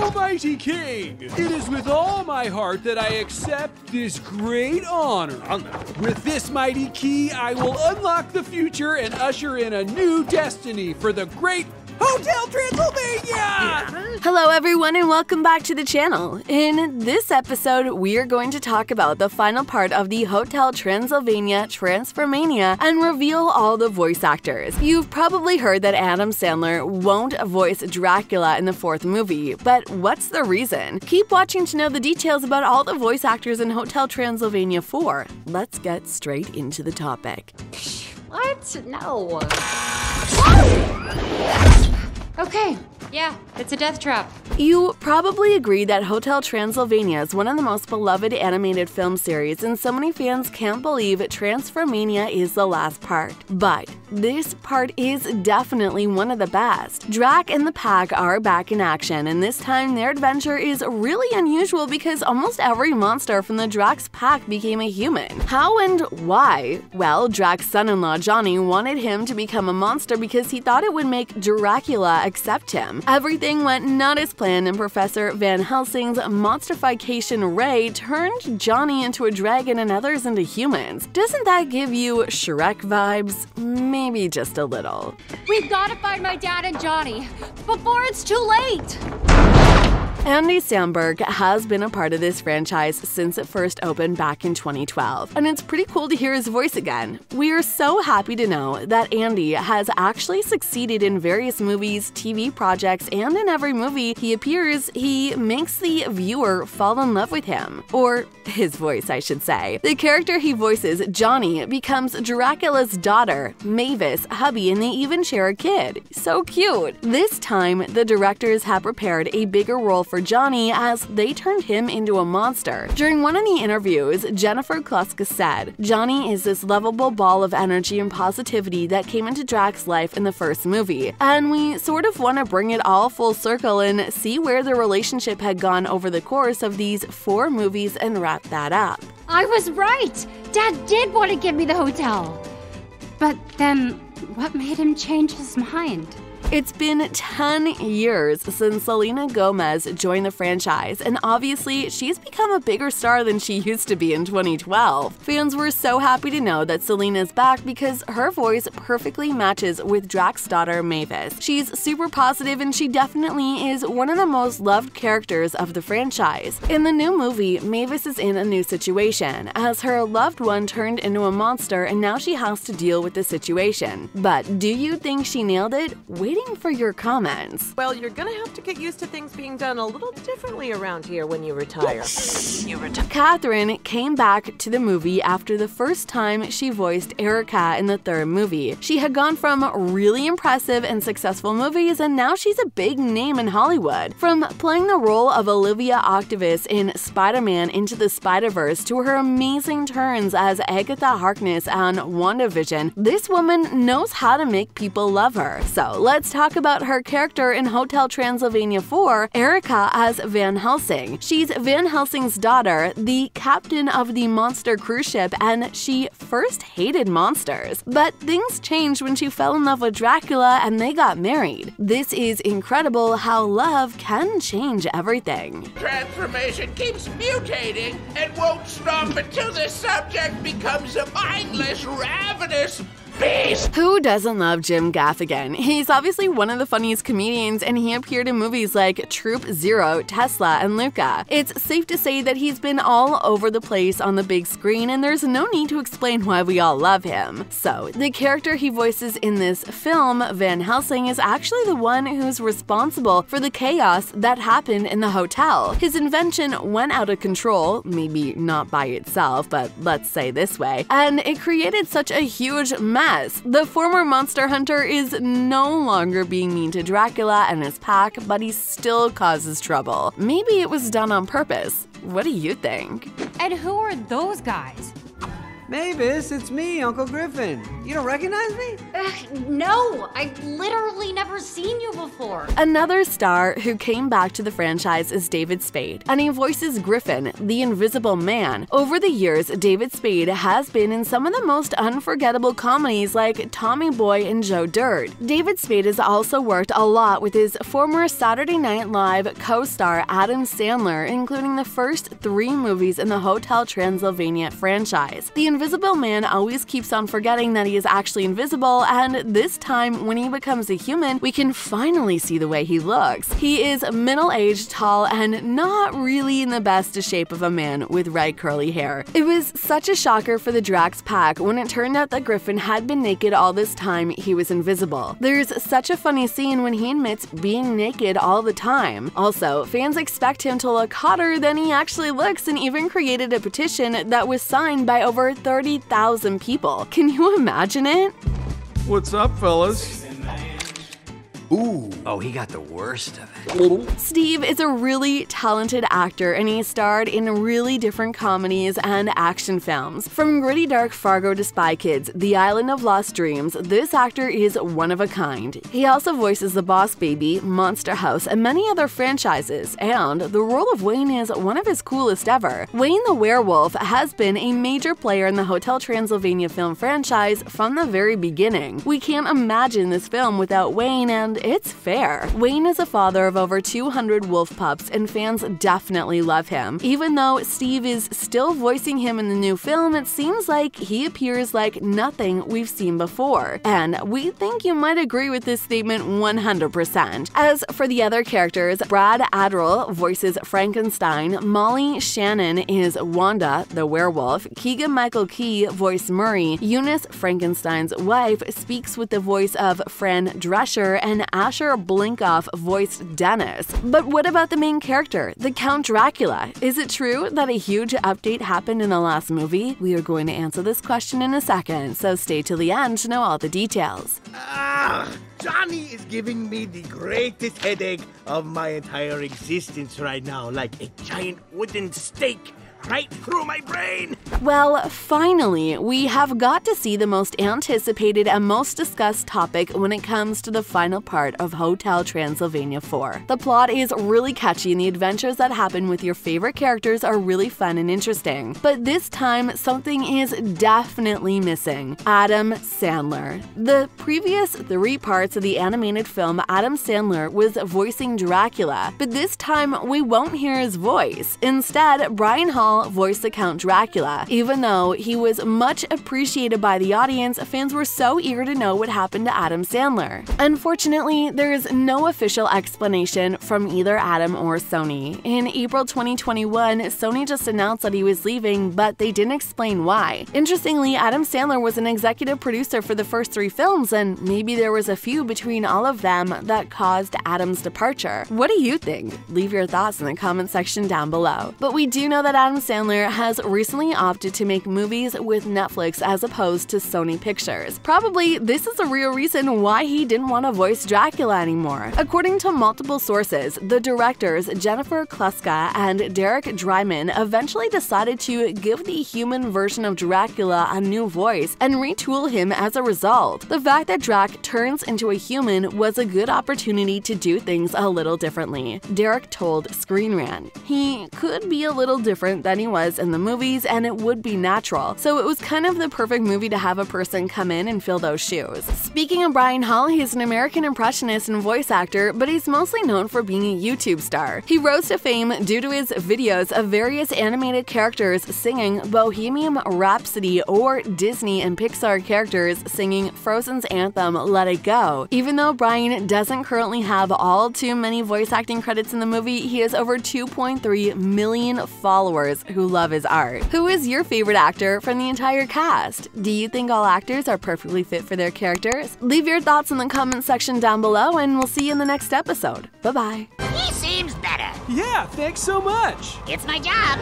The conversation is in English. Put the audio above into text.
Almighty King, it is with all my heart that I accept this great honor. With this mighty key, I will unlock the future and usher in a new destiny for the great Hotel Transylvania! Hello everyone and welcome back to the channel. In this episode, we are going to talk about the final part of the Hotel Transylvania Transformania and reveal all the voice actors. You've probably heard that Adam Sandler won't voice Dracula in the fourth movie, but what's the reason? Keep watching to know the details about all the voice actors in Hotel Transylvania 4. Let's get straight into the topic. What? No. Okay, yeah, it's a death trap. You probably agree that Hotel Transylvania is one of the most beloved animated film series, and so many fans can't believe Transformania is the last part. But this part is definitely one of the best. Drac and the pack are back in action, and this time their adventure is really unusual because almost every monster from the Drac's pack became a human. How and why? Well, Drac's son-in-law Johnny wanted him to become a monster because he thought it would make Dracula accept him. Everything went not as planned, and Professor Van Helsing's monstrification ray turned Johnny into a dragon and others into humans. Doesn't that give you Shrek vibes? Maybe just a little. We've got to find my dad and Johnny before it's too late! Andy Samberg has been a part of this franchise since it first opened back in 2012, and it's pretty cool to hear his voice again. We are so happy to know that Andy has actually succeeded in various movies, TV projects, and in every movie he appears, he makes the viewer fall in love with him. Or his voice, I should say. The character he voices, Johnny, becomes Dracula's daughter, Mavis, hubby, and they even share a kid. So cute! This time, the directors have prepared a bigger role for Johnny as they turned him into a monster. During one of the interviews, Jennifer Kluska said, "Johnny is this lovable ball of energy and positivity that came into Drac's life in the first movie, and we sort of want to bring it all full circle and see where the relationship had gone over the course of these 4 movies and wrap that up." I was right! Dad did want to give me the hotel! But then, what made him change his mind? It's been 10 years since Selena Gomez joined the franchise, and obviously she's become a bigger star than she used to be in 2012. Fans were so happy to know that Selena's back because her voice perfectly matches with Drac's daughter Mavis. She's super positive and she definitely is one of the most loved characters of the franchise. In the new movie, Mavis is in a new situation, as her loved one turned into a monster and now she has to deal with the situation. But do you think she nailed it? Waiting for your comments. Well, you're gonna have to get used to things being done a little differently around here when you retire. KATHRYN came back to the movie after the first time she voiced ERICKA in the third movie. She had gone from really impressive and successful movies, and now she's a big name in Hollywood. From playing the role of Olivia Octavius in Spider-Man Into the Spider-Verse to her amazing turns as Agatha Harkness on WandaVision, this woman knows how to make people love her. So let's talk about her character in Hotel Transylvania 4, ERICKA as Van Helsing. She's Van Helsing's daughter, the captain of the monster cruise ship, and she first hated monsters. But things changed when she fell in love with Dracula and they got married. This is incredible how love can change everything. Transformation keeps mutating and won't stop until the subject becomes a mindless, ravenous beast! Who doesn't love Jim Gaffigan? He's obviously one of the funniest comedians, and he appeared in movies like Troop Zero, Tesla, and Luca. It's safe to say that he's been all over the place on the big screen, and there's no need to explain why we all love him. So, the character he voices in this film, Van Helsing, is actually the one who's responsible for the chaos that happened in the hotel. His invention went out of control, maybe not by itself, but let's say this way, and it created such a huge mess. The former monster hunter is no longer being mean to Dracula and his pack, but he still causes trouble. Maybe it was done on purpose. What do you think? And who are those guys? Mavis, it's me, Uncle Griffin. You don't recognize me? No, I've literally never seen you before. Another star who came back to the franchise is David Spade, and he voices Griffin, the Invisible Man. Over the years, David Spade has been in some of the most unforgettable comedies like Tommy Boy and Joe Dirt. David Spade has also worked a lot with his former Saturday Night Live co-star Adam Sandler, including the first 3 movies in the Hotel Transylvania franchise. The Invisible Man always keeps on forgetting that he is actually invisible, and this time, when he becomes a human, we can finally see the way he looks. He is middle-aged, tall, and not really in the best shape of a man with red curly hair. It was such a shocker for the Drax pack when it turned out that Griffin had been naked all this time he was invisible. There's such a funny scene when he admits being naked all the time. Also, fans expect him to look hotter than he actually looks and even created a petition that was signed by over 30,000 people. Can you imagine it? What's up, fellas? Ooh. Oh, he got the worst of it. Steve is a really talented actor, and he starred in really different comedies and action films. From gritty dark Fargo to Spy Kids, The Island of Lost Dreams, this actor is one of a kind. He also voices the Boss Baby, Monster House, and many other franchises, and the role of Wayne is one of his coolest ever. Wayne the Werewolf has been a major player in the Hotel Transylvania film franchise from the very beginning. We can't imagine this film without Wayne, and it's fair. Wayne is a father of over 200 wolf pups, and fans definitely love him. Even though Steve is still voicing him in the new film, it seems like he appears like nothing we've seen before. And we think you might agree with this statement 100%. As for the other characters, Brad Adderall voices Frankenstein, Molly Shannon is Wanda, the werewolf, Keegan-Michael Key voiced Murray, Eunice, Frankenstein's wife, speaks with the voice of Fran Drescher, and Asher Blinkoff voiced Dennis. But what about the main character, the Count Dracula? Is it true that a huge update happened in the last movie? We are going to answer this question in a second, so stay till the end to know all the details. Johnny is giving me the greatest headache of my entire existence right now, like a giant wooden stake right through my brain. Well, finally, we have got to see the most anticipated and most discussed topic when it comes to the final part of Hotel Transylvania 4. The plot is really catchy and the adventures that happen with your favorite characters are really fun and interesting. But this time, something is definitely missing: Adam Sandler. The previous 3 parts of the animated film, Adam Sandler was voicing Dracula, but this time we won't hear his voice. Instead, Brian Hall voiced the Count Dracula. Even though he was much appreciated by the audience, fans were so eager to know what happened to Adam Sandler. Unfortunately, there is no official explanation from either Adam or Sony. In April 2021, Sony just announced that he was leaving, but they didn't explain why. Interestingly, Adam Sandler was an executive producer for the first 3 films, and maybe there was a feud between all of them that caused Adam's departure. What do you think? Leave your thoughts in the comment section down below. But we do know that Adam Sandler has recently opted to make movies with Netflix as opposed to Sony Pictures. Probably this is a real reason why he didn't want to voice Dracula anymore. According to multiple sources, the directors Jennifer Kluska and Derek Dryman eventually decided to give the human version of Dracula a new voice and retool him as a result. The fact that Drac turns into a human was a good opportunity to do things a little differently. Derek told Screen Rant, "He could be a little different than he was in the movies, and it would be natural. So it was kind of the perfect movie to have a person come in and fill those shoes." Speaking of Brian Hall, he's an American impressionist and voice actor, but he's mostly known for being a YouTube star. He rose to fame due to his videos of various animated characters singing Bohemian Rhapsody or Disney and Pixar characters singing Frozen's anthem Let It Go. Even though Brian doesn't currently have all too many voice acting credits in the movie, he has over 2.3 million followers who love his art. Who is your favorite actor from the entire cast? Do you think all actors are perfectly fit for their characters? Leave your thoughts in the comment section down below, and we'll see you in the next episode. Bye-bye. He seems better. Yeah, thanks so much. It's my job.